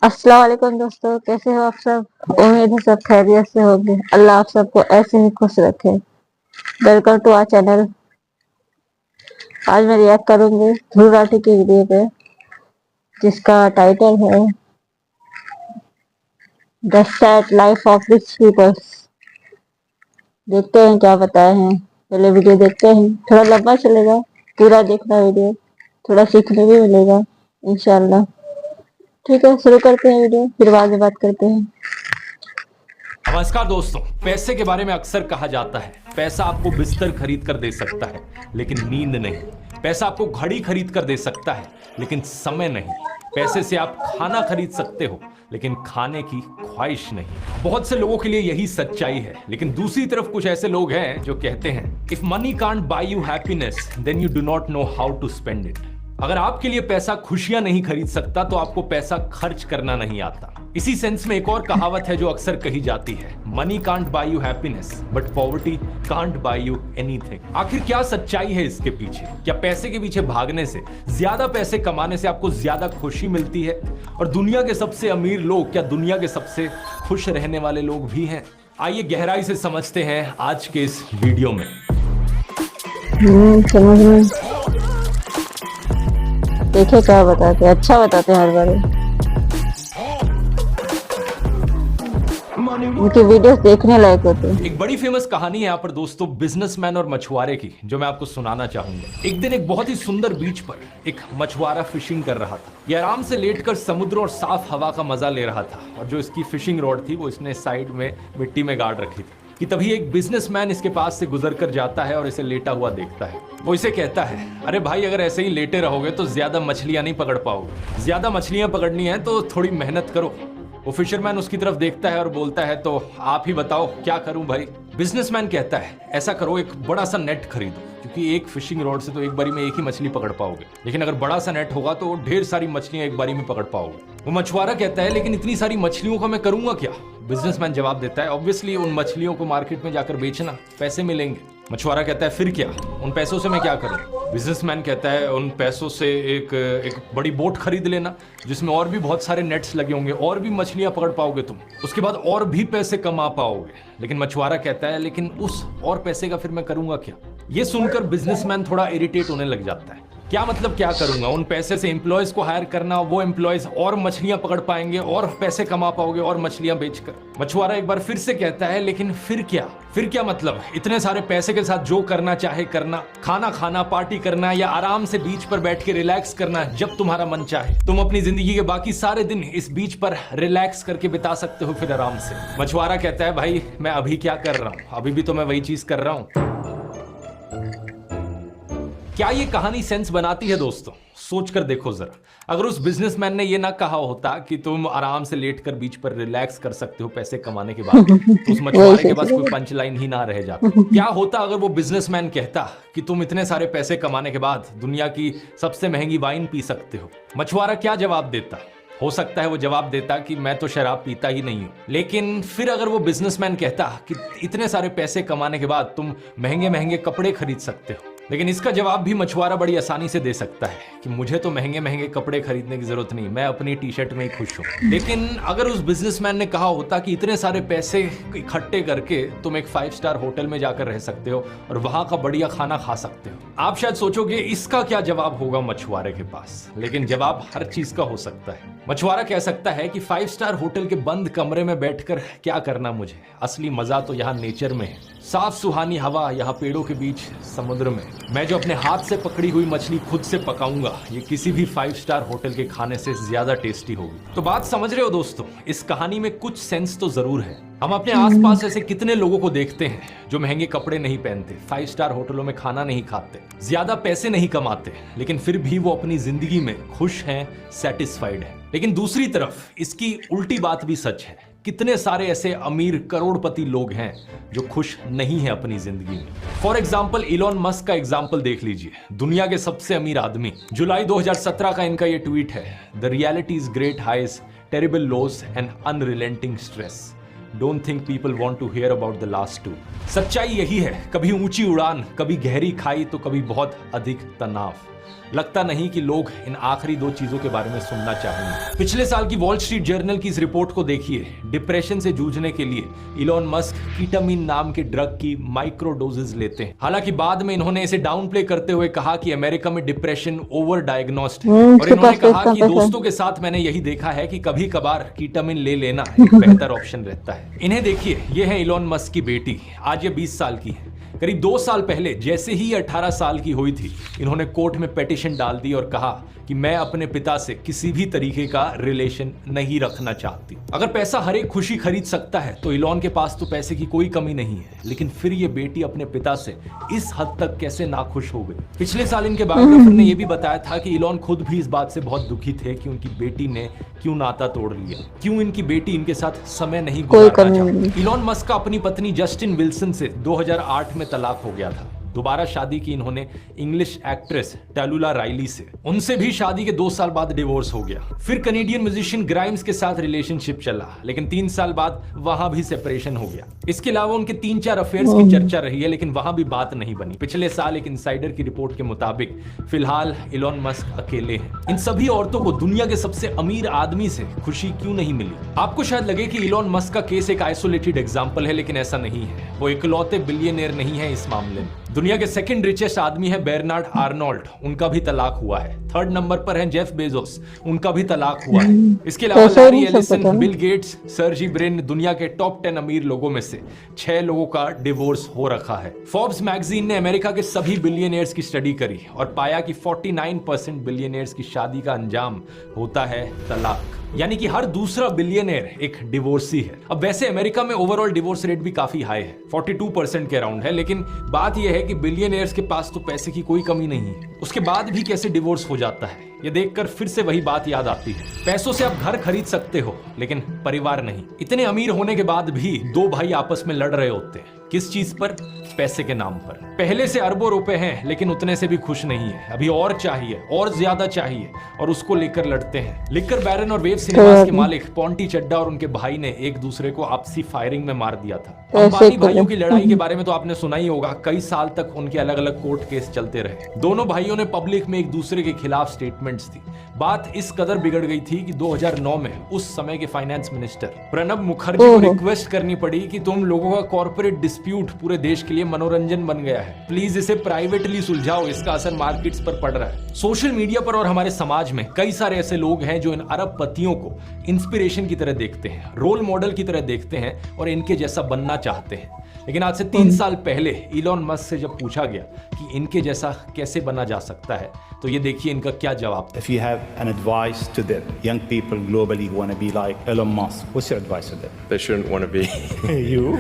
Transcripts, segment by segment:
अस्सलाम वालेकुम दोस्तों, कैसे हो आप सब। उम्मीद है सब खैरियत से होंगे। अल्लाह आप सबको ऐसे ही खुश रखे। Welcome to our channel. आज मैं रिएक्ट करूंगी ध्रुव राठी की वीडियो पे, जिसका टाइटल है the sad life of rich peoples. देखते हैं क्या बताए हैं। पहले वीडियो देखते हैं, थोड़ा लंबा चलेगा, पूरा देखना वीडियो, थोड़ा सीखने भी मिलेगा इंशाल्लाह। ठीक है, शुरू करते हैं वीडियो, फिर बाद में बात करते हैं। नमस्कार दोस्तों, पैसे के बारे में अक्सर कहा जाता है पैसा आपको बिस्तर खरीद कर दे सकता है लेकिन नींद नहीं। पैसा आपको घड़ी खरीद कर दे सकता है लेकिन समय नहीं। पैसे से आप खाना खरीद सकते हो लेकिन खाने की ख्वाहिश नहीं। बहुत से लोगों के लिए यही सच्चाई है, लेकिन दूसरी तरफ कुछ ऐसे लोग हैं जो कहते हैं if money can't buy you happiness then you do not know how to spend it. अगर आपके लिए पैसा खुशियां नहीं खरीद सकता तो आपको पैसा खर्च करना नहीं आता। इसी सेंस में एक और कहावत है जो अक्सर कही जाती है, money can't buy you happiness but poverty can't buy you anything. आखिर क्या सच्चाई है इसके पीछे? क्या पैसे के पीछे भागने से, ज्यादा पैसे कमाने से आपको ज्यादा खुशी मिलती है? और दुनिया के सबसे अमीर लोग क्या दुनिया के सबसे खुश रहने वाले लोग भी हैं? आइए गहराई से समझते हैं आज के इस वीडियो में। समझ में देखे क्या बताते हैं, अच्छा बताते हैं हर बार। उनकी वीडियोस देखने लायक होते हैं। एक बड़ी फेमस कहानी है यहाँ पर दोस्तों, बिजनेसमैन और मछुआरे की, जो मैं आपको सुनाना चाहूंगा। एक दिन एक बहुत ही सुंदर बीच पर एक मछुआरा फिशिंग कर रहा था। ये आराम से लेटकर समुद्र और साफ हवा का मजा ले रहा था, और जो इसकी फिशिंग रॉड थी वो इसने साइड में मिट्टी में गाड़ रखी थी कि तभी एक बिजनेसमैन इसके पास से गुजर कर जाता है और इसे लेटा हुआ देखता है। वो इसे कहता है, अरे भाई, अगर ऐसे ही लेटे रहोगे तो ज्यादा मछलियां नहीं पकड़ पाओगे। ज्यादा मछलियां पकड़नी है तो थोड़ी मेहनत करो। वो फिशरमैन उसकी तरफ देखता है और बोलता है, तो आप ही बताओ क्या करूं भाई। बिजनेसमैन कहता है, ऐसा करो, एक बड़ा सा नेट खरीदो, क्योंकि एक फिशिंग रॉड से तो एक बारी में एक ही मछली पकड़ पाओगे, लेकिन अगर बड़ा सा नेट होगा तो ढेर सारी मछलियां एक बारी में पकड़ पाओगे। वो मछुआरा कहता है, लेकिन इतनी सारी मछलियों का मैं करूंगा क्या? बिजनेसमैन जवाब देता है, ऑब्वियसली उन मछलियों को मार्केट में जाकर बेचना, पैसे मिलेंगे। मछुआरा कहता है, फिर क्या? उन पैसों से मैं क्या करूं? बिजनेसमैन कहता है, उन पैसों से एक बड़ी बोट खरीद लेना, जिसमें और भी बहुत सारे नेट्स लगे होंगे, और भी मछलियां पकड़ पाओगे तुम, उसके बाद और भी पैसे कमा पाओगे। लेकिन मछुआरा कहता है, लेकिन उस और पैसे का फिर मैं करूंगा क्या? ये सुनकर बिजनेसमैन थोड़ा इरिटेट होने लग जाता है। क्या मतलब क्या करूंगा? उन पैसे से एम्प्लॉयज को हायर करना, वो एम्प्लॉयज और मछलियां पकड़ पाएंगे और पैसे कमा पाओगे और मछलियां बेचकर। मछुआरा एक बार फिर से कहता है, लेकिन फिर क्या? फिर क्या मतलब? इतने सारे पैसे के साथ जो करना चाहे करना, खाना खाना, पार्टी करना, या आराम से बीच पर बैठ के रिलैक्स करना जब तुम्हारा मन चाहे। तुम अपनी जिंदगी के बाकी सारे दिन इस बीच पर रिलैक्स करके बिता सकते हो फिर आराम से। मछुआरा कहता है, भाई मैं अभी क्या कर रहा हूं? अभी भी तो मैं वही चीज कर रहा हूं। क्या ये कहानी सेंस बनाती है दोस्तों? सोच कर देखो जरा। अगर उस बिजनेसमैन ने ये ना कहा होता कि तुम आराम से लेटकर बीच पर रिलैक्स कर सकते हो पैसे कमाने के बाद, तो उस मछुआरे के पास कोई पंच लाइन ही ना रह जाती। क्या होता अगर वो बिजनेसमैन कहता कि तुम इतने सारे पैसे कमाने के बाद दुनिया की सबसे महंगी वाइन पी सकते हो? मछुआरा क्या जवाब देता? हो सकता है वो जवाब देता कि मैं तो शराब पीता ही नहीं हूं। लेकिन फिर अगर वो बिजनेसमैन कहता कि इतने सारे पैसे कमाने के बाद तुम महंगे महंगे कपड़े खरीद सकते हो, लेकिन इसका जवाब भी मछुआरा बड़ी आसानी से दे सकता है कि मुझे तो महंगे महंगे कपड़े खरीदने की जरूरत नहीं, मैं अपनी टी शर्ट में ही खुश हूं। लेकिन अगर उस बिजनेसमैन ने कहा होता कि इतने सारे पैसे इकट्ठे करके तुम एक 5 स्टार होटल में जाकर रह सकते हो और वहां का बढ़िया खाना खा सकते हो, आप शायद सोचोगे इसका क्या जवाब होगा मछुआरे के पास। लेकिन जवाब हर चीज का हो सकता है। मछुआरा कह सकता है कि 5 स्टार होटल के बंद कमरे में बैठकर क्या करना मुझे, असली मजा तो यहाँ नेचर में है। साफ सुहानी हवा, यहाँ पेड़ों के बीच, समुद्र में मैं जो अपने हाथ से पकड़ी हुई मछली खुद से पकाऊंगा, ये किसी भी 5 स्टार होटल के खाने से ज्यादा टेस्टी होगी। तो बात समझ रहे हो दोस्तों? इस कहानी में कुछ सेंस तो जरूर है। हम अपने आसपास ऐसे कितने लोगों को देखते हैं जो महंगे कपड़े नहीं पहनते, 5 स्टार होटलों में खाना नहीं खाते, ज्यादा पैसे नहीं कमाते, लेकिन फिर भी वो अपनी जिंदगी में खुश हैं, सेटिस्फाइड हैं। लेकिन दूसरी तरफ इसकी उल्टी बात भी सच है। कितने सारे ऐसे अमीर करोड़पति लोग हैं जो खुश नहीं है अपनी जिंदगी में। फॉर एग्जाम्पल इलॉन मस्क का एग्जाम्पल देख लीजिए, दुनिया के सबसे अमीर आदमी। जुलाई 2017 का इनका ये ट्वीट है, the reality is great highs, terrible lows and unrelenting stress. Don't think people want to hear about the last two. सच्चाई यही है, कभी ऊंची उड़ान, कभी गहरी खाई, तो कभी बहुत अधिक तनाव। लगता नहीं कि लोग इन आखिरी दो चीजों के बारे में सुनना चाहेंगे। पिछले साल की वॉल स्ट्रीट जर्नल की इस रिपोर्ट को देखिए। डिप्रेशन से जूझने के लिए इलॉन मस्क कीटामिन नाम के ड्रग की माइक्रो डोजेज लेते हैं। हालांकि बाद में इन्होंने इसे डाउन प्ले करते हुए कहा कि अमेरिका में डिप्रेशन ओवर डायग्नोस्ड है, और इन्होंने कहा कि दोस्तों के साथ मैंने यही देखा है कि कभी कभार कीटामिन ले लेना एक बेहतर ऑप्शन रहता है। इन्हें देखिए, ये है इलॉन मस्क की बेटी। आज ये 20 साल की है। करीब 2 साल पहले जैसे ही 18 साल की हुई थी, इन्होंने कोर्ट में पिटीशन डाल दी और कहा कि मैं अपने पिता से किसी भी तरीके का रिलेशन नहीं रखना चाहती। अगर पैसा हर एक खुशी खरीद सकता है तो इलॉन के पास तो पैसे की कोई कमी नहीं है, लेकिन फिर ये बेटी अपने पिता से इस हद तक कैसे नाखुश हो गई। पिछले साल इनके बायोग्राफर ने यह भी बताया था कि इलॉन खुद भी इस बात से बहुत दुखी थे कि उनकी बेटी ने क्यों नाता तोड़ लिया, क्यों इनकी बेटी इनके साथ समय नहीं गुजारना चाहती। इलॉन मस्क का अपनी पत्नी जस्टिन विल्सन से 2008 में तलाक हो गया था। दोबारा शादी की इन्होंने इंग्लिश एक्ट्रेस टैलुला राइली से। उनसे भी शादी के 2 साल बाद डिवोर्स हो गया। फिर कनेडियन म्यूजिशियन ग्राइम्स के साथ रिलेशनशिप चला, लेकिन 3 साल बाद वहां भी सेपरेशन हो गया। इसके अलावा उनके 3-4 अफेयर्स की चर्चा रही है, लेकिन वहां भी बात नहीं बनी। पिछले साल एक इनसाइडर की रिपोर्ट के मुताबिक फिलहाल इलॉन मस्क अकेले हैं। इन सभी औरतों को दुनिया के सबसे अमीर आदमी से खुशी क्यों नहीं मिली? आपको शायद लगे कि इलॉन मस्क का केस एक आइसोलेटेड एग्जाम्पल है, लेकिन ऐसा नहीं है। वो इकलौते बिलियनियर नहीं है इस मामले में। दुनिया के सेकंड रिचेस्ट आदमी है बेर्नार्ड आर्नोल्ड, उनका भी तलाक हुआ है। 3rd नंबर पर है जेफ बेजोस, उनका भी तलाक हुआ है। इसके अलावा Larry Ellison, Bill Gates, Sergey Brin, दुनिया के टॉप 10 अमीर लोगों में से 6 लोगों का डिवोर्स हो रखा है। फोर्ब्स मैगजीन ने अमेरिका के सभी बिलियनियर्स की स्टडी करी और पाया कि 49% बिलियनियर्स की शादी का अंजाम होता है तलाक, यानी कि हर दूसरा बिलियनियर एक डिवोर्सी है। अब वैसे अमेरिका में ओवरऑल डिवोर्स रेट भी काफी हाई है, 42% के अराउंड है, लेकिन बात यह है कि बिलियनियर्स के पास तो पैसे की कोई कमी नहीं है, उसके बाद भी कैसे डिवोर्स हो जाता है, ये देखकर फिर से वही बात याद आती है। पैसों से आप घर खरीद सकते हो, लेकिन परिवार नहीं। इतने अमीर होने के बाद भी 2 भाई आपस में लड़ रहे होते हैं। किस चीज पर? पैसे के नाम पर। पहले से अरबों रुपए हैं, लेकिन उतने से भी खुश नहीं है। अभी और चाहिए, और ज्यादा चाहिए, और उसको लेकर लड़ते हैं। लिकर बैरन और वेव सिनेमास के मालिक पोंटी चड्डा और उनके भाई ने एक दूसरे को आपसी फायरिंग में मार दिया था। अंबानी भाइयों की लड़ाई के बारे में तो आपने सुना ही होगा। कई साल तक उनके अलग अलग कोर्ट केस चलते रहे। दोनों भाइयों ने पब्लिक में एक दूसरे के खिलाफ स्टेटमेंट्स दी। बात इस कदर बिगड़ गई थी कि 2009 में उस समय के फाइनेंस मिनिस्टर प्रणब मुखर्जी को रिक्वेस्ट करनी पड़ी कि तुम लोगों का कॉर्पोरेट डिस्प्यूट पूरे देश के लिए मनोरंजन बन गया है, प्लीज इसे प्राइवेटली सुलझाओ, इसका असर मार्केट्स पर पड़ रहा है। सोशल मीडिया पर और हमारे समाज में कई सारे ऐसे लोग हैं जो इन अरबपतियों को इंस्पिरेशन की तरह देखते हैं, रोल मॉडल की तरह देखते हैं और इनके जैसा बनना चाहते हैं। लेकिन आज से 3 साल पहले इलॉन मस्क से जब पूछा गया कि इनके जैसा कैसे बना जा सकता है, तो ये देखिए इनका क्या जवाब था। If you have an advice to the young people globally who want to be like Elon Musk, what's your advice to them? They shouldn't want to be You?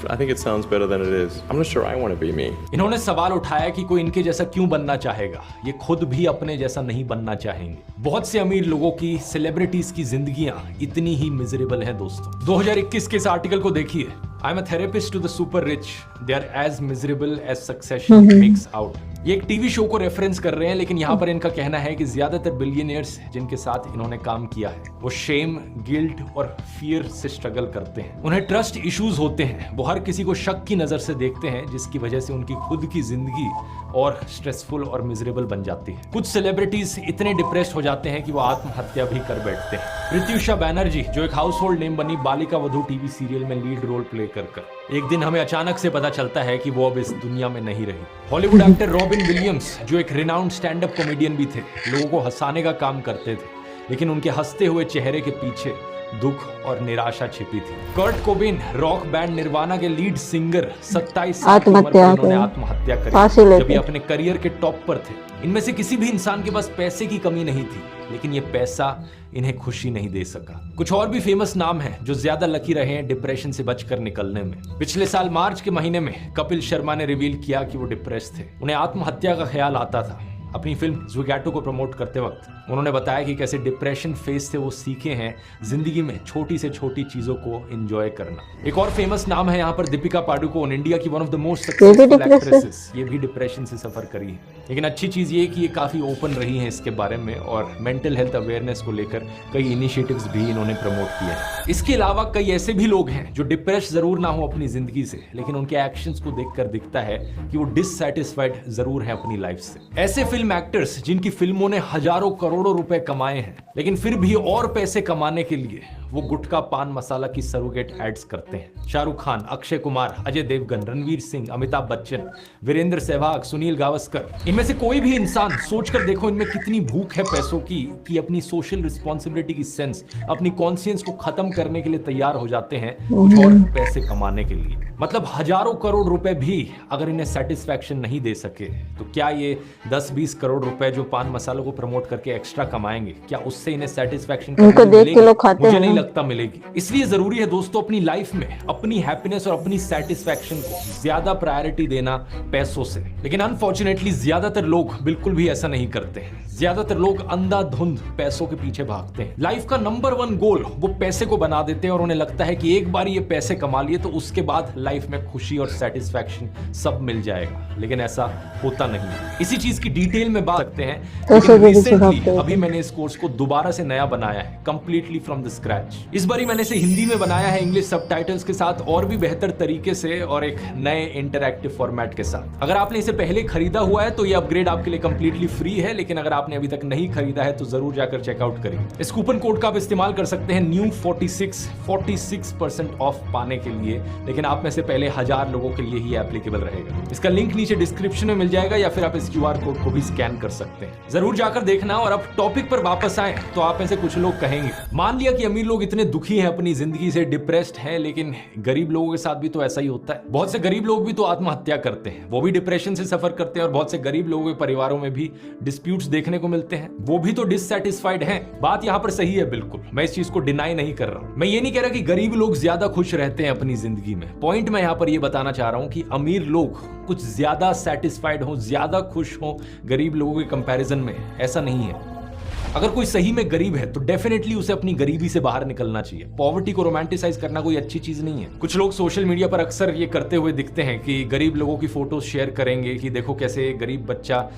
I think it sounds better than it is. I'm not sure I want to be me. इन्होंने सवाल उठाया कि कोई इनके जैसा क्यों बनना चाहेगा, ये खुद भी अपने जैसा नहीं बनना चाहेंगे। बहुत से अमीर लोगों की, सेलिब्रिटीज की जिंदगियां इतनी ही मिजरेबल है दोस्तों। 2021 के इस आर्टिकल को देखिए। I am a therapist to the super rich, they are as miserable as Succession makes out. ये एक टीवी शो को रेफरेंस कर रहे हैं, लेकिन यहाँ पर इनका कहना है कि ज्यादातर बिलियनियर्स जिनके साथ इन्होंने काम किया है वो शेम, गिल्ट और फियर से स्ट्रगल करते हैं। उन्हें ट्रस्ट इश्यूज होते हैं, वो हर किसी को शक की नजर से देखते हैं, जिसकी वजह से उनकी खुद की जिंदगी और स्ट्रेसफुल और मिजरेबल बन जाती है। कुछ सेलिब्रिटीज इतने डिप्रेस्ड हो जाते हैं कि वो आत्महत्या भी कर बैठते हैं। प्रत्युषा बैनर्जी, जो एक हाउस होल्ड नेम बनी, बालिका वधू टीवी सीरियल में लीड रोल प्ले कर एक दिन हमें अचानक से पता चलता है कि वो अब इस दुनिया में नहीं रही। हॉलीवुड एक्टर रॉबिन विलियम्स, जो एक रिनाउंड स्टैंड अप कॉमेडियन भी थे, लोगों को हंसाने का काम करते थे, लेकिन उनके हंसते हुए चेहरे के पीछे दुख और निराशा छिपी थी। कर्ट कोबिन, रॉक बैंड निर्वाणा के लीड सिंगर, 27 साल की उम्र पर उन्होंने आत्महत्या करी जब ये अपने करियर के टॉप पर थे। इनमें से किसी भी इंसान के पास पैसे की कमी नहीं थी, लेकिन ये पैसा इन्हें खुशी नहीं दे सका। कुछ और भी फेमस नाम हैं जो ज्यादा लकी रहे हैं डिप्रेशन से बचकर निकलने में। पिछले साल मार्च के महीने में कपिल शर्मा ने रिवील किया कि वो डिप्रेस थे, उन्हें आत्महत्या का ख्याल आता था। अपनी फिल्म ज़ुगैटो को प्रमोट करते वक्त उन्होंने बताया कि कैसे डिप्रेशन फेज से वो सीखे हैं जिंदगी में छोटी से छोटी चीजों को एंजॉय करना। एक और फेमस नाम है यहाँ पर दीपिका पादुकोण, इंडिया की one of the most successful actresses, ये भी डिप्रेशन से सफर करी है। लेकिन अच्छी चीज़ ये कि ये काफ़ी ओपन रही हैं इसके बारे में और मेंटल हेल्थ अवेयरनेस को लेकर कई इनिशिएटिव्स भी इन्होंने प्रमोट किए हैं। इसके अलावा कई ऐसे भी लोग हैं जो डिप्रेस जरूर ना हो अपनी जिंदगी से, लेकिन उनके एक्शंस को देखकर दिखता है कि वो डिससैटिस्फाइड जरूर हैं अपनी लाइफ से। ऐसे फिल्म एक्टर्स जिनकी फिल्मों ने हजारों करोड़ों रुपए कमाए हैं, लेकिन फिर भी और पैसे कमाने के लिए वो गुटखा पान मसाला की सरोगेट एड्स करते हैं। शाहरुख खान, अक्षय कुमार, अजय देवगन, रणवीर सिंह, अमिताभ बच्चन, वीरेंद्र सहवाग, सुनील गावस्कर, इनमें से कोई भी इंसान सोचकर देखो इनमें कितनी भूख है पैसों की कि अपनी सोशल रिस्पॉन्सिबिलिटी की सेंस, अपनी कॉन्शियंस को खत्म करने के लिए तैयार हो जाते हैं कुछ और पैसे कमाने के लिए। मतलब हजारों करोड़ रुपए भी अगर इन्हें सेटिस्फैक्शन नहीं दे सके तो क्या ये 10-20 करोड़ रुपए जो पान मसालों को प्रमोट करके एक्स्ट्रा कमाएंगे, क्या उससे इन्हें सेटिस्फैक्शन मुझे नहीं लगता मिलेगी। इसलिए जरूरी है दोस्तों अपनी लाइफ में अपनी हैप्पीनेस और अपनी सेटिस्फैक्शन को ज्यादा प्रायोरिटी देना पैसों से। लेकिन अनफॉर्चुनेटली ज्यादातर लोग बिल्कुल भी ऐसा नहीं करते हैं। ज्यादातर लोग अंधाधुंध पैसों के पीछे भागते हैं। लाइफ का नंबर 1 गोल वो पैसे को बना देते हैं और उन्हें लगता है कि एक बार ये पैसे कमा लिए तो उसके बाद लाइफ में खुशी और सेटिस्फैक्शन सब मिल जाएगा, लेकिन ऐसा होता नहीं है। इसी चीज की डिटेल में बात करते हैं। रिसेंटली अभी मैंने इस कोर्स को दोबारा से नया बनाया है, कंप्लीटली फ्रॉम द स्क्रैच। इस बारी मैंने इसे हिंदी में बनाया है, इंग्लिश सबटाइटल्स के साथ और भी बेहतर तरीके से और एक नए इंटरैक्टिव फॉर्मेट के साथ। अगर आपने इसे पहले खरीदा हुआ है तो ये अपग्रेड आपके लिए कंप्लीटली फ्री है, लेकिन अगर आपने अभी तक नहीं खरीदा है तो जरूर जाकर चेकआउट करिए। इस कूपन कोड का आप इस्तेमाल कर सकते हैं न्यू 46% ऑफ पाने के लिए, लेकिन आप में से पहले 1000 लोगों के लिए ही एप्लीकेबल रहेगा। इसका लिंक नीचे डिस्क्रिप्शन में मिल जाएगा या फिर आप इस QR कोड को भी स्कैन कर सकते हैं। जरूर जाकर देखना। और अब टॉपिक पर वापस आए तो आप में से कुछ लोग कहेंगे, मान लिया कि अमीर लोग इतने दुखी हैं, अपनी जिंदगी से डिप्रेस्ड हैं, लेकिन गरीब लोगों के साथ भी तो ऐसा ही होता है। बहुत से गरीब लोग भी तो आत्महत्या करते हैं, वो भी डिप्रेशन से सफर करते हैं और बहुत से गरीब लोगों के परिवारों में भी डिस्प्यूट्स देखने को मिलते हैं, वो भी तो डिससैटिस्फाइड हैं। बात यहां पर सही है, बिल्कुल मैं इस चीज को डिनाई नहीं कर रहा हूं। मैं ये नहीं कह रहा कि गरीब लोग ज्यादा खुश रहते हैं अपनी जिंदगी में। पॉइंट मैं यहां पर ये बताना चाह रहा हूं कि अमीर लोग कुछ ज्यादा सेटिस्फाइड हो, ज्यादा खुश हो गरीब लोगों के कंपैरिजन में, ऐसा नहीं है। अगर कोई सही में गरीब है तो डेफिनेटली उसे अपनी गरीबी से बाहर निकलना चाहिए। पॉवर्टी को रोमांटिसाइज करना कोई अच्छी चीज नहीं है। कुछ लोग सोशल मीडिया पर अक्सर ये करते हुए दिखते हैं कि गरीब लोगों की फोटोज शेयर करेंगे कि देखो कैसे गरीब बच्चा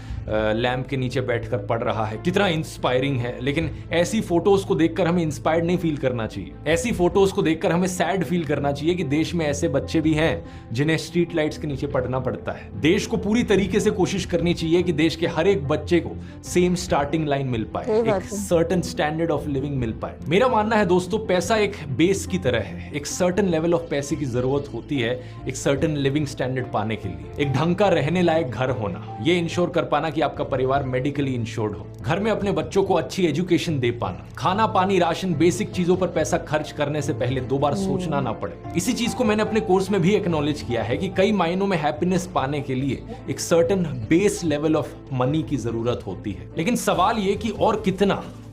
लैंप के नीचे बैठकर पढ़ रहा है, कितना इंस्पायरिंग है। लेकिन ऐसी फोटोज को देखकर हमें इंस्पायर्ड नहीं फील करना चाहिए। ऐसी फोटोज को देखकर हमें सैड फील करना चाहिए कि देश में ऐसे बच्चे भी हैं जिन्हें स्ट्रीट लाइट्स के नीचे पढ़ना पड़ता है। देश को पूरी तरीके से कोशिश करनी चाहिए कि देश के हर एक बच्चे को सेम स्टार्टिंग लाइन मिल पाए, एक सर्टेन स्टैंडर्ड ऑफ लिविंग मिल पाए। मेरा मानना है दोस्तों, पैसा एक बेस की तरह है। एक सर्टेन लेवल ऑफ पैसे की जरूरत होती है एक सर्टेन लिविंग स्टैंडर्ड पाने के लिए। एक ढंग का रहने लायक घर होना, ये इंश्योर कर पाना कि आपका परिवार मेडिकली इंश्योर्ड हो, घर में अपने बच्चों को अच्छी एजुकेशन दे पाना, खाना पानी राशन बेसिक चीजों पर पैसा खर्च करने से पहले 2 बार सोचना ना पड़े। इसी चीज को मैंने अपने कोर्स में भी एक्नॉलेज किया है कि कई मायनों में हैप्पीनेस पाने के लिए एक certain base level of money की जरूरत होती है। लेकिन सवाल ये कि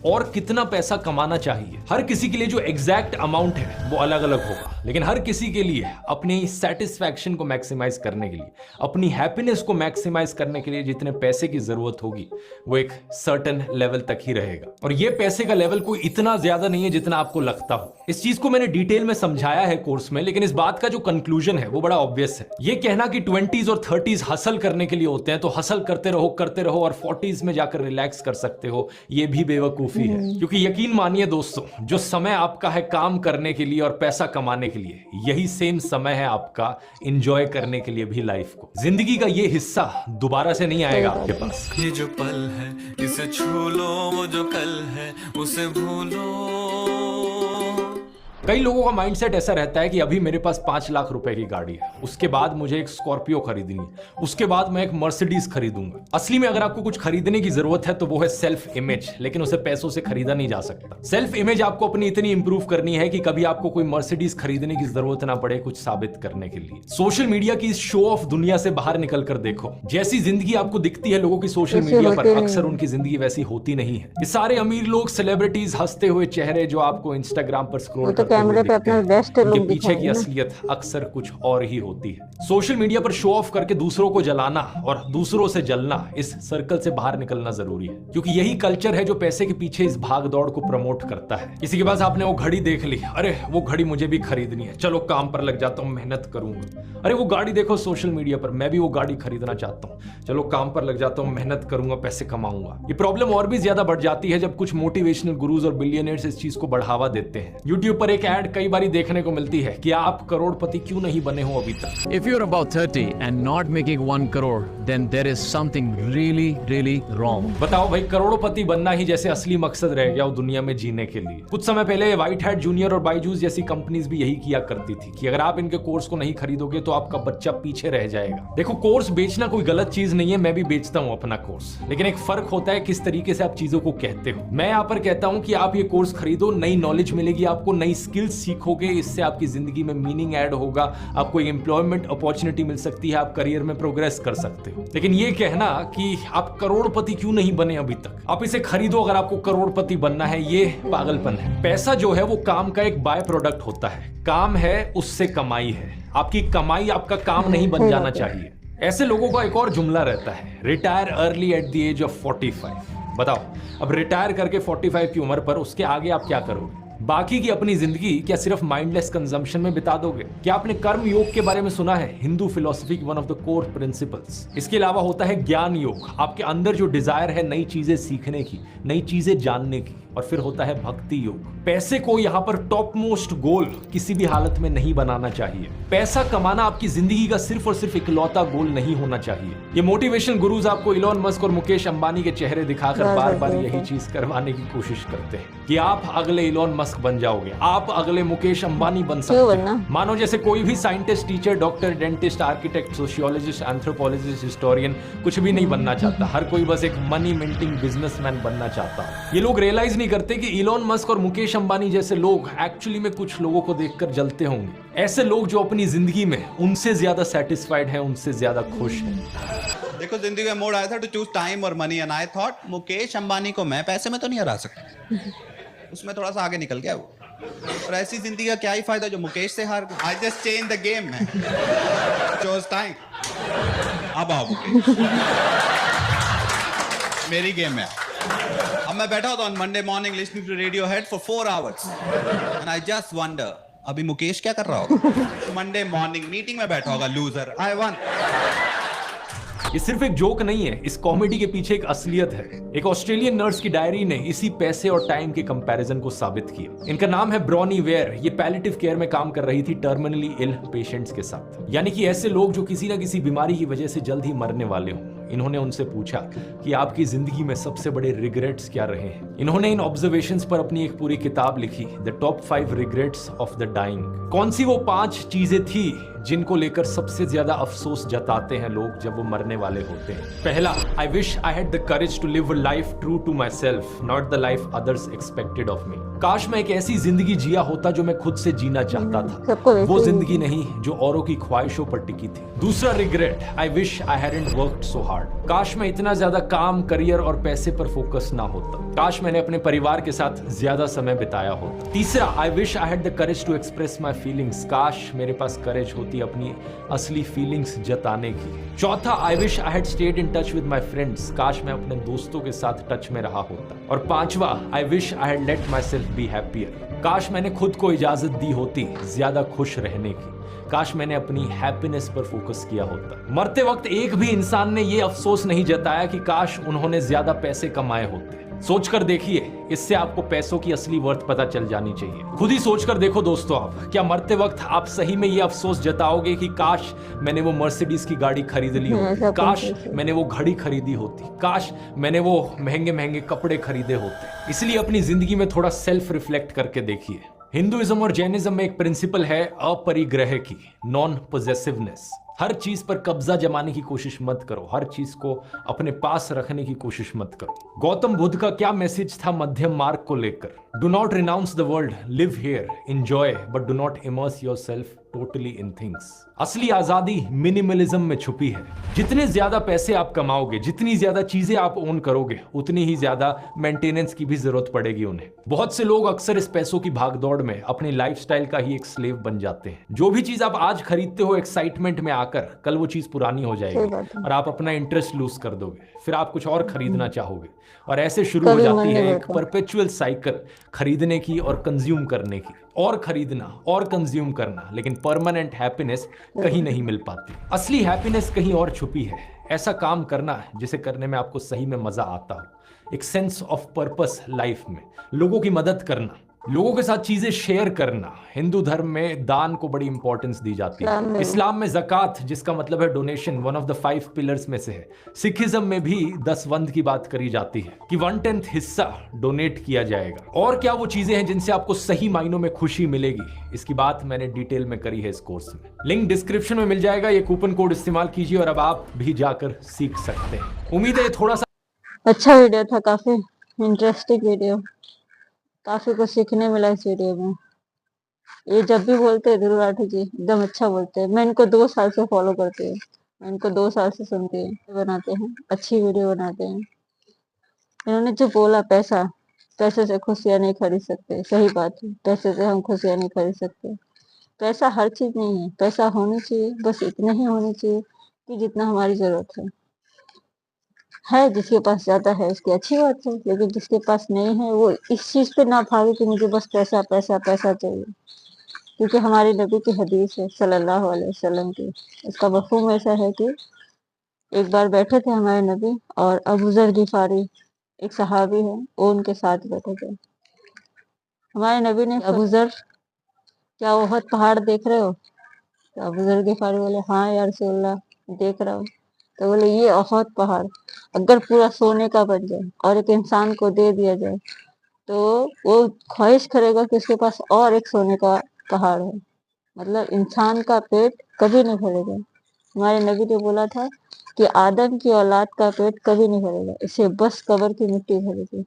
और कितना पैसा कमाना चाहिए। हर किसी के लिए जो एग्जैक्ट अमाउंट है वो अलग अलग होगा, लेकिन हर किसी के लिए अपनी सेटिस्फैक्शन को मैक्सिमाइज करने के लिए, अपनी हैप्पीनेस को मैक्सिमाइज करने के लिए जितने पैसे की जरूरत होगी वो एक सर्टेन लेवल तक ही रहेगा। और ये पैसे का लेवल कोई इतना ज्यादा नहीं है जितना आपको लगता हो। इस चीज को मैंने डिटेल में समझाया है कोर्स में, लेकिन इस बात का जो कंक्लूजन है वो बड़ा ऑब्वियस है। ये कहना कि 20s और 30s हसल करने के लिए होते हैं तो हसल करते रहो और 40s में जाकर रिलैक्स कर सकते हो, ये भी बेवकूफ है। क्योंकि यकीन मानिए दोस्तों, जो समय आपका है काम करने के लिए और पैसा कमाने के लिए, यही सेम समय है आपका एंजॉय करने के लिए भी लाइफ को। जिंदगी का ये हिस्सा दोबारा से नहीं आएगा आपके पास। ये जो पल है इसे छू लो, वो जो कल है उसे भूलो। कई लोगों का माइंडसेट ऐसा रहता है कि अभी मेरे पास 5 लाख रुपए की गाड़ी है, उसके बाद मुझे एक स्कॉर्पियो खरीदनी है, उसके बाद मैं एक मर्सिडीज खरीदूंगा। असली में अगर आपको कुछ खरीदने की जरूरत है तो वो है सेल्फ इमेज, लेकिन उसे पैसों से खरीदा नहीं जा सकता। सेल्फ इमेज आपको अपनी इतनी इंप्रूव करनी है कि कभी आपको कोई मर्सिडीज खरीदने की जरूरत ना पड़े कुछ साबित करने के लिए। सोशल मीडिया की इस शो ऑफ दुनिया से बाहर निकल कर देखो, जैसी जिंदगी आपको दिखती है लोगों की सोशल मीडिया पर, अक्सर उनकी जिंदगी वैसी होती नहीं है। ये सारे अमीर लोग, सेलिब्रिटीज, हंसते हुए चेहरे जो आपको इंस्टाग्राम पर स्क्रॉल करते हुए कैमरे पे दिखते अपना हैं, बेस्ट उनके लुक पीछे की दिखाएंगे ना। असलियत अक्सर कुछ और ही होती है। सोशल मीडिया पर शो ऑफ करके दूसरों को जलाना और दूसरों से जलना, इस सर्कल से बाहर निकलना जरूरी है, क्योंकि यही कल्चर है जो पैसे के पीछे इस भाग दौड़ को प्रमोट करता है। किसी के पास आपने वो घड़ी देख ली, अरे वो घड़ी मुझे भी खरीदनी है, चलो काम पर लग जाता हूँ, मेहनत करूंगा। अरे वो गाड़ी देखो सोशल मीडिया पर, मैं भी वो गाड़ी खरीदना चाहता हूँ, चलो काम पर लग जाता हूँ, मेहनत करूंगा, पैसे कमाऊंगा। ये प्रॉब्लम और भी ज्यादा बढ़ जाती है जब कुछ मोटिवेशनल गुरुज और बिलियनियर्स इस चीज को बढ़ावा देते हैं। यूट्यूब पर एक ऐड कई बार देखने को मिलती है कि आप करोड़पति क्यों नहीं बने हो अभी तक। If you're about 30 and not making 1 crore, then there is something really wrong. बताओ भाई, करोड़पति बनना ही जैसे असली मकसद रह गया वो दुनिया में जीने के लिए। कुछ समय पहले व्हाइट हैट जूनियर और बायजूस जैसी कंपनीज भी यही किया करती थी कि अगर आप इनके कोर्स को नहीं खरीदोगे तो आपका बच्चा पीछे रह जाएगा। देखो, कोर्स बेचना कोई गलत चीज नहीं है, मैं भी बेचता हूं अपना कोर्स, लेकिन एक फर्क होता है किस तरीके से आप चीजों को कहते हो। मैं यहाँ पर कहता हूं कि आप ये कोर्स खरीदो, नई नॉलेज मिलेगी आपको, नई स्किल्स सीखोगे, इससे आपकी जिंदगी में मीनिंग ऐड होगा, आपको एम्प्लॉयमेंट अपॉर्चुनिटी मिल सकती है, आप करियर में प्रोग्रेस कर सकते हो। लेकिन ये कहना कि आप करोड़पति क्यों नहीं बने अभी तक, आप इसे खरीदो अगर आपको करोड़पति बनना है, ये पागलपन है। पैसा जो है वो काम का एक बाय प्रोडक्ट होता है, काम है उससे कमाई है, आपकी कमाई आपका काम नहीं बन जाना चाहिए। ऐसे लोगों का एक और जुमला रहता है, retire early at the age of 45। बताओ, अब रिटायर करके 45 की उम्र पर उसके आगे आप क्या करोगे? बाकी की अपनी जिंदगी क्या सिर्फ माइंडलेस कंजम्पशन में बिता दोगे? क्या आपने कर्म योग के बारे में सुना है? हिंदू फिलोसफी की one of the core principles. इसके अलावा होता है ज्ञान योग, आपके अंदर जो डिजायर है नई चीजें सीखने की, नई चीजें जानने की। और फिर होता है भक्ति योग। पैसे को यहाँ पर टॉप मोस्ट गोल किसी भी हालत में नहीं बनाना चाहिए। पैसा कमाना आपकी जिंदगी का सिर्फ और सिर्फ इकलौता गोल नहीं होना चाहिए। ये मोटिवेशन गुरुज आपको इलॉन मस्क और मुकेश अंबानी के चेहरे दिखाकर बार बार यही चीज करवाने की कोशिश करते हैं कि आप अगले इलॉन मस्क बन जाओगे, आप अगले मुकेश अंबानी बन सकते हैं। मानो जैसे कोई भी scientist, teacher, doctor, dentist, architect, sociologist, anthropologist, historian कुछ भी नहीं बनना चाहता। हर कोई बस एक मनी मिंटिंग बिजनेसमैन बनना चाहता है। ये लोग रियलाइज नहीं करते कि इलॉन मस्क और मुकेश अंबानी जैसे लोग एक्चुअली में कुछ लोगों को देखकर जलते होंगे। ऐसे लोग जो अपनी जिंदगी में उनसे ज्यादा सेटिस्फाइड हैं, उनसे ज्यादा खुश हैं। देखो, जिंदगी में मोड़ आया था टू चूज टाइम और money and I thought Mukesh Ambani को मैं पैसे में तो नहीं हरा सकता, उसमें थोड़ा सा आगे निकल गया वो। और ऐसी जिंदगी का क्या ही फायदा जो मुकेश से हार गया। I just change the game man, choose time. अब आओ मुकेश, मेरी गेम है। अब मैं बैठा होता हूँ Monday morning listening to Radiohead for 4 hours and I just wonder अभी मुकेश क्या कर रहा होगा? मंडे मॉर्निंग मीटिंग में बैठा होगा, लूजर, आई वन। ये सिर्फ एक जोक नहीं है, इस कॉमेडी के पीछे एक असलियत है। एक ऑस्ट्रेलियन नर्स की डायरी ने इसी पैसे और टाइम के कंपैरिजन को साबित किया। इनका नाम है ब्रॉनी वेयर। ये पैलिएटिव केयर में काम कर रही थी टर्मिनली इल पेशेंट्स के साथ, यानी कि ऐसे लोग जो किसी ना किसी बीमारी की वजह से जल्द ही मरने वाले हों। इन्होंने उनसे पूछा कि आपकी जिंदगी में सबसे बड़े रिग्रेट्स क्या रहे हैं। इन्होंने इन ऑब्जर्वेशंस पर अपनी एक पूरी किताब लिखी, the top 5 regrets of the dying. कौन सी वो 5 चीजें थी जिनको लेकर सबसे ज्यादा अफसोस जताते हैं लोग जब वो मरने वाले होते हैं? पहला, I wish I had the courage to live a life true to myself, not the life others expected of me. काश मैं एक ऐसी जिंदगी जिया होता जो मैं खुद से जीना चाहता था, वो जिंदगी नहीं जो औरों की ख्वाहिशों पर टिकी थी। दूसरा regret, I wish I hadn't worked so hard. काश मैं इतना ज्यादा काम, करियर और पैसे पर फोकस ना होता। काश मैंने अपने परिवार के साथ ज्यादा समय बिताया होता। तीसरा, I wish I had the courage to express my feelings. काश मेरे पास करेज होती अपनी असली फीलिंग्स जताने की। चौथा, आई wish I had stayed in touch with my friends. काश मैं अपने दोस्तों के साथ टच में रहा होता। और पांचवा, आई wish I had let my self be happier. काश मैंने खुद को इजाजत दी होती ज्यादा खुश रहने की। काश मैंने अपनी हैप्पीनेस पर फोकस किया होता। मरते वक्त एक भी इंसान ने यह अफसोस नहीं जताया कि काश उन्होंने ज्यादा पैसे कमाए होते। सोचकर देखिए, इससे आपको पैसों की असली वर्थ पता चल जानी चाहिए। खुद ही सोचकर देखो दोस्तों, आप क्या मरते वक्त आप सही में ये अफसोस जताओगे कि काश मैंने वो मर्सिडीज की गाड़ी खरीद ली होती, काश मैंने वो घड़ी खरीदी होती, काश मैंने वो महंगे महंगे कपड़े खरीदे होते। इसलिए अपनी जिंदगी में थोड़ा सेल्फ रिफ्लेक्ट करके देखिए। हिंदुइज्म और जैनिज्म में एक प्रिंसिपल है अपरिग्रह की, नॉन पोजेसिवनेस। हर चीज पर कब्जा जमाने की कोशिश मत करो, हर चीज को अपने पास रखने की कोशिश मत करो। गौतम बुद्ध का क्या मैसेज था मध्यम मार्ग को लेकर? Do not renounce the world, live here, enjoy, but do not immerse yourself totally in things. असली आजादी मिनिमलिज्म में छुपी है। जितने ज्यादा पैसे आप कमाओगे, जितनी ज्यादा चीजें आप ओन करोगे, उतनी ही ज्यादा मेंटेनेंस की भी जरूरत पड़ेगी उन्हें। बहुत से लोग अक्सर इस पैसों की भागदौड़ में अपनी लाइफस्टाइल का ही एक स्लेव बन जाते हैं। जो भी चीज आप आज खरीदते हो एक्साइटमेंट में आकर, कल वो चीज पुरानी हो सही जाएगी बात है। और आप अपना इंटरेस्ट लूज कर दोगे, फिर आप कुछ और खरीदना चाहोगे और ऐसे शुरू हो कभी मन जाती नहीं है एक भरता। परपेचुअल साइकिल खरीदने की और कंज्यूम करने की, और खरीदना और कंज्यूम करना, लेकिन परमानेंट हैप्पीनेस कहीं नहीं मिल पाती। असली हैप्पीनेस कहीं और छुपी है। ऐसा काम करना है जिसे करने में आपको सही में मजा आता हो, एक सेंस ऑफ पर्पस लाइफ में, लोगों की मदद करना, लोगों के साथ चीजें शेयर करना। हिंदू धर्म में दान को बड़ी इंपॉर्टेंस दी जाती इस्लाम है। में इस्लाम में ज़कात, जिसका मतलब है donation, one of the 5 pillars में से है। सिखिज्म में भी 10 की बात करी जाती है कि 1/10 हिस्सा डोनेट किया जाएगा। और क्या वो चीजें हैं जिनसे आपको सही मायनों में खुशी मिलेगी, इसकी बात मैंने डिटेल में करी है इस कोर्स में। लिंक डिस्क्रिप्शन में मिल जाएगा, ये कूपन कोड इस्तेमाल कीजिए और अब आप भी जाकर सीख सकते हैं। उम्मीद है ये थोड़ा सा अच्छा वीडियो था, काफी इंटरेस्टिंग वीडियो, काफी कुछ सीखने मिला इस वीडियो में। ये जब भी बोलते हैं ध्रुव राठी जी एकदम अच्छा बोलते हैं। मैं इनको 2 साल से फॉलो करती हूँ, मैं इनको 2 साल से सुनती हूँ। बनाते हैं, अच्छी वीडियो बनाते हैं। इन्होंने जो बोला, पैसा, पैसे से खुशियाँ नहीं खरीद सकते, सही बात है। पैसे से हम खुशियाँ नहीं खरीद सकते। पैसा हर चीज नहीं है, पैसा होनी चाहिए, बस इतना ही होनी चाहिए कि जितना हमारी जरूरत है। जिसके पास ज्यादा है उसकी अच्छी बात है, लेकिन जिसके पास नहीं है वो इस चीज पे ना भागे कि मुझे बस पैसा पैसा पैसा चाहिए। क्योंकि हमारे नबी की हदीस है सल्लल्लाहु अलैहि वसल्लम की, इसका मफहूम ऐसा है कि एक बार बैठे थे हमारे नबी और अबू जर गिफारी, एक सहाबी है, वो उनके साथ बैठे थे। हमारे नबी ने, अबू जर क्या वो बहुत पहाड़ देख रहे हो? तो अबू जर गिफारी बोले, हाँ या रसूलल्लाह, देख रहा हूँ। तो बोले, ये अहद पहाड़ अगर पूरा सोने का बन जाए और एक इंसान को दे दिया जाए तो वो ख्वाहिश करेगा कि उसके पास और एक सोने का पहाड़ है। मतलब इंसान का पेट कभी नहीं भरेगा। हमारे नबी ने बोला था कि आदम की औलाद का पेट कभी नहीं भरेगा, इसे बस कब्र की मिट्टी भरेगी।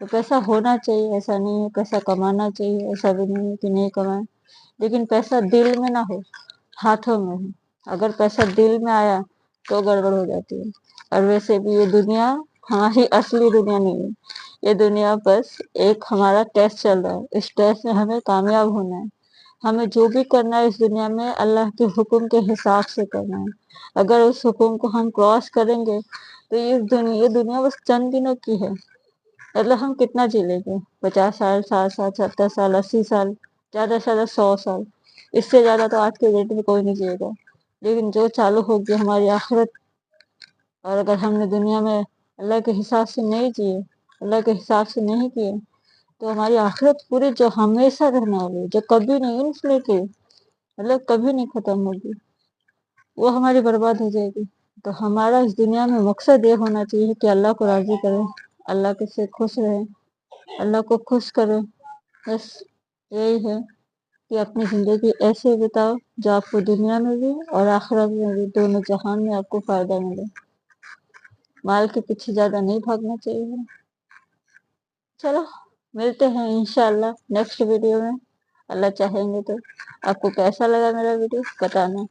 तो पैसा होना चाहिए, ऐसा नहीं है पैसा कमाना चाहिए, ऐसा भी नहीं है कि नहीं कमाए, लेकिन पैसा दिल में ना हो, हाथों में हो। अगर पैसा दिल में आया तो गड़बड़ हो जाती है। और वैसे भी ये दुनिया हमारी असली दुनिया नहीं है। ये दुनिया बस एक हमारा टेस्ट चल रहा है, इस टेस्ट में हमें कामयाब होना है। हमें जो भी करना है इस दुनिया में अल्लाह के हुक्म के हिसाब से करना है। अगर उस हुक्म को हम क्रॉस करेंगे तो ये दुनिया बस चंद दिनों की है। मतलब हम कितना जी लेंगे, 50 साल, 60 साल, 70 साल, 80 साल, ज्यादा से ज्यादा 100 साल। इससे ज्यादा तो आज के डेट में कोई नहीं जिएगा। लेकिन जो चालू होगी हमारी आखिरत, और अगर हमने दुनिया में अल्लाह के हिसाब से नहीं जिए, अल्लाह के हिसाब से नहीं किए, तो हमारी आखिरत पूरी जो हमेशा रहने वाली, जो कभी नहीं इनफिनिटी, मतलब कभी नहीं खत्म होगी, वो हमारी बर्बाद हो जाएगी। तो हमारा इस दुनिया में मकसद ये होना चाहिए कि अल्लाह को राजी करें, अल्लाह के से खुश रहें, अल्लाह को खुश करें। बस यही है कि अपनी जिंदगी ऐसे बिताओ जो आपको दुनिया में भी और आखिरत में भी, दोनों जहान में आपको फायदा मिले। माल के पीछे ज्यादा नहीं भागना चाहिए। चलो, मिलते हैं इंशाल्लाह नेक्स्ट वीडियो में, अल्लाह चाहेंगे तो। आपको कैसा लगा मेरा वीडियो बताना।